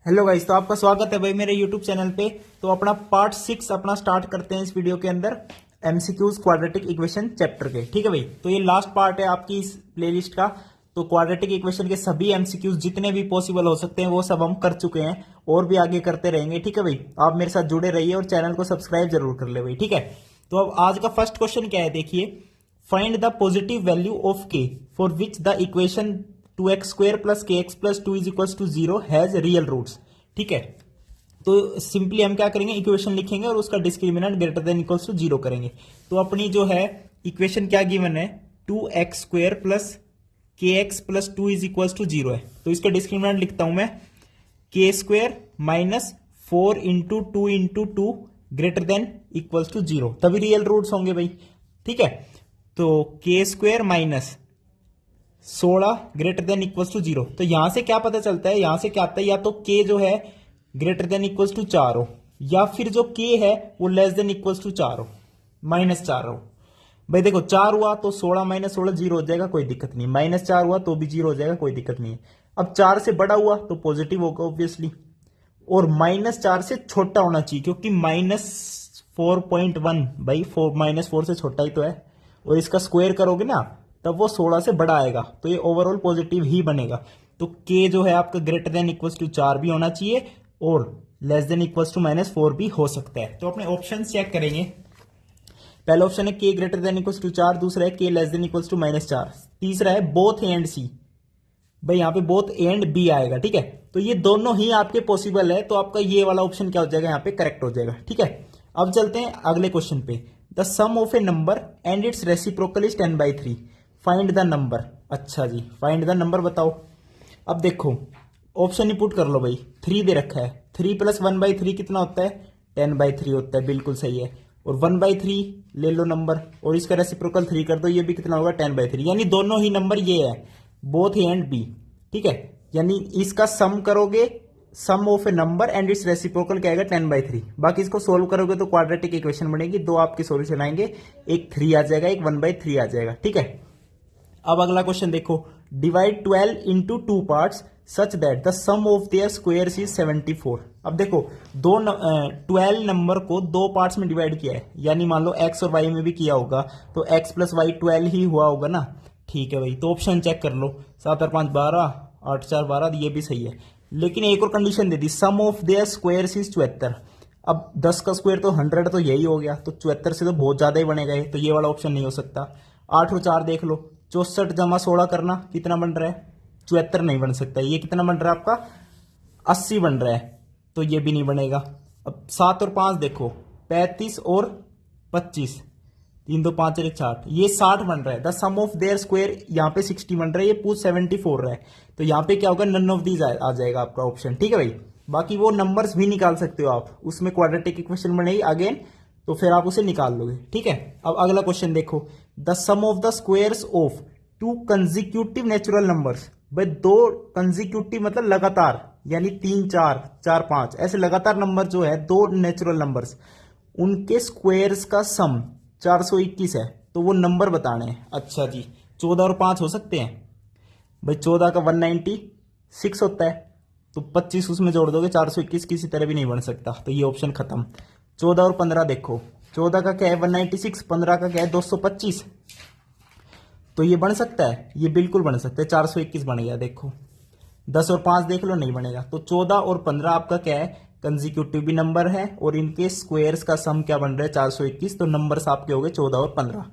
Hello guys, तो आपका स्वागत है भाई मेरे यूट्यूब चैनल पे। तो अपना पार्ट 6 अपना स्टार्ट करते हैं इस वीडियो के अंदर एमसीक्यूज क्वाड्रेटिक इक्वेशन चैप्टर के। ठीक है भाई, तो ये लास्ट पार्ट है आपकी इस प्लेलिस्ट का। तो क्वाड्रेटिक इक्वेशन के सभी एमसीक्यूज जितने भी पॉसिबल हो सकते हैं वो सब हम कर चुके हैं और भी आगे करते रहेंगे। ठीक है भाई, आप मेरे साथ जुड़े रहिए और चैनल को सब्सक्राइब जरूर कर ले भाई। ठीक है, तो अब आज का फर्स्ट क्वेश्चन क्या है, देखिए। Find the positive value of K for which the equation 2x² plus kx plus 2 is equal to 0 has real roots. ठीक है, तो सिंपली हम क्या करेंगे, इक्वेशन लिखेंगे और उसका discriminant greater than equals to 0 करेंगे। तो अपनी जो है इक्वेशन क्या गिवन है, 2x² plus kx plus 2 is equals to 0 है। तो इसका डिस्क्रिमिनेंट लिखता हूं मैं k² minus 4 into 2 into 2 greater than equals to 0, तभी रियल रूट्स होंगे भाई। ठीक है, तो k² minus 16 greater than equals to 0। तो यहां से क्या पता चलता है, यहां से क्या आता है, या तो k जो है ग्रेटर देन इक्वल्स टू 4 हो, या फिर जो k है वो लेस देन इक्वल्स टू 4 हो, -4 हो। भाई देखो, 4 हुआ तो 16 माइनस 16 0 हो जाएगा, कोई दिक्कत नहीं। -4 हुआ तो भी 0 हो जाएगा, कोई दिक्कत नहीं है। अब 4 से बड़ा हुआ तो पॉजिटिव होगा ऑब्वियसली, और -4 से छोटा होना चाहिए क्योंकि -4.1 भाई, -4 से छोटा ही तो है, और इसका स्क्वायर करोगे ना तब वो 16 से बड़ा आएगा, तो ये ओवरऑल पॉजिटिव ही बनेगा। तो k जो है आपका ग्रेटर देन इक्वल्स टू 4 भी होना चाहिए और लेस देन इक्वल्स टू -4 भी हो सकता है। तो अपने ऑप्शन चेक करेंगे। पहला ऑप्शन है k greater than equals to 4, दूसरा है k less than equals to -4, तीसरा है बोथ ए एंड सी। भाई यहाँ पे बोथ ए एंड बी आएगा। ठीक है, तो ये दोनों ही आपके पॉसिबल है, तो आपका ये वाला ऑप्शन क्या हो जाएगा, यहाँ पे करेक्ट हो जाएगा। ठीक है, अब चलते हैं अगले क्वेश्चन पे। The sum of a number and its reciprocal is 10/3, find the number. अच्छा जी, फाइंड द नंबर बताओ। अब देखो, ऑप्शन ही पुट कर लो भाई। 3 दे रखा है, 3 प्लस 1/3 कितना होता है, 10/3 होता है, बिल्कुल सही है। और 1/3 ले लो नंबर और इसका रेसिप्रोकल 3 कर दो, ये भी कितना होगा, 10/3। यानी दोनों ही नंबर ये है, बोथ ए एंड बी। ठीक है, यानी इसका सम करोगे, sum of a number and its reciprocal क्या आएगा, 10/3। बाकी इसको सोल्व करोगे तो क्वाड्रेटिक इक्वेशन बनेगी, दो आपके सॉल्यूशन आएंगे, एक 3 आ जाएगा, एक 1/3 आ जाएगा। ठीक है, अब अगला क्वेश्चन देखो। Divide 12 into 2 parts such that the sum of their squares is 74। अब देखो, 12 नंबर को 2 पार्ट्स में डिवाइड किया है, यानी मान लो x और y में भी किया होगा, तो x प्लस वाई 12 ही हुआ होगा ना। ठीक है भाई, तो ऑप्शन चेक कर लो, 7 और 5 12, 8 4 12, ये भी सही है। लेकिन एक और कंडीशन दे दी, sum of their squares is 74। अब 10 का स्क्वायर तो 100 तो यही हो गया, तो 74 से तो बहुत ज्यादा ही बनेगा ये, तो ये वाला ऑप्शन नहीं हो सकता। 8 और 4 देख लो, 64 जमा 16 करना कितना बन रहा है, 74 नहीं बन सकता। ये कितना बन रहा है आपका, 80 बन रहा है, तो ये भी नहीं बनेगा। अब 7 और 5 देखो, 35 और 25, 3 2 5 और 1 60, ये 60 बन रहा है। The sum of their square यहाँ पे 60 बन रहा है, ये पूछ 74 रहा है, तो यहाँ पे क्या होगा, नन ऑफ दीज आ जाएगा आपका ऑप्शन। ठीक है भाई, बाकी वो नंबर्स भी निकाल सकते हो आप, उसमें क्वाड्रेटिक इक्वेशन बनेगी अगेन, तो फिर आप उसे निकाल लोगे। ठीक है, अब अगला क्वेश्चन देखो। The sum of the squares of 2 consecutive natural numbers. भाई 2 कंजिक्यूटिव मतलब लगातार, यानी 3 4 4 5 ऐसे लगातार नंबर जो है, 2 नेचुरल नंबर्स, उनके स्क्वायर्स का सम 421 है, तो वो नंबर बताने हैं। अच्छा जी, 14 और 5 हो सकते हैं भाई, 14 का 196 होता है, तो 25 उसमें जोड़ दोगे, 421 किसी तरह भी नहीं बन सकता, तो ये ऑप्शन खत्म। 14 और 15 देखो, 14 का क्या है 196, 15 का क्या है 225, तो ये बन सकता है, ये बिल्कुल बन सकता है, 421 बन गया। देखो 10 और 5 देख लो, नहीं बनेगा। तो 14 और 15 आपका क्या है, कंजिक्यूटिव भी नंबर है, और इनके स्क्वायर्स का सम क्या बन रहा है, 421, तो नंबर्स आपके हो गए 14 और 15।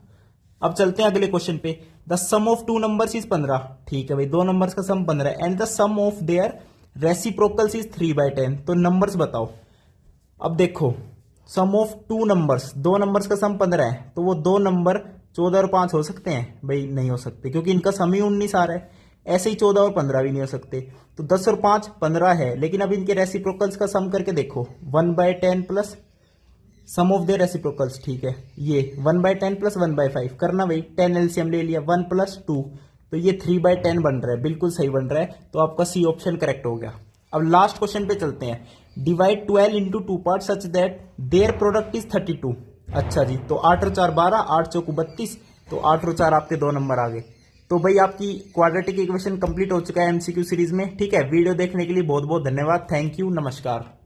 अब चलते हैं अगले क्वेश्चन पे। The sum of 2 numbers is 15। ठीक है भाई, 2 नंबर्स का सम 15 है, and the sum of their reciprocals is 3/10। तो नंबर्स बताओ। अब देखो, सम ऑफ 2 नंबर्स, 2 नंबर्स का सम 15 है, तो वो 2 नंबर 14 और 5 हो सकते हैं भाई, नहीं हो सकते, क्योंकि इनका सम ही 19 आ रहा है। ऐसे ही 14 और 15 भी नहीं हो सकते। तो 10 और 5 15 है, लेकिन अब इनके रेसिप्रोकल्स का सम करके देखो, 1/10 plus sum of their reciprocals. ठीक है, ये 1/10 प्लस 1/5 करना भाई, 10 एलसीएम ले लिया, 1 प्लस 2, तो ये 3/10 बन रहा है, बिल्कुल सही बन रहा है, तो आपका सी ऑप्शन करेक्ट हो गया। अब लास्ट क्वेश्चन पे चलते हैं। Divide 12 into 2 part such that their product is 32। अच्छा जी, तो 8 और 4 12, 8 चौको 32, तो 8 और 4 आपके 2 नंबर आ गए। तो भाई आपकी क्वाड्रेटिक इक्वेशन कंप्लीट हो चुका है एमसीक्यू सीरीज में। ठीक है, वीडियो देखने के लिए बहुत बहुत धन्यवाद। थैंक यू, नमस्कार।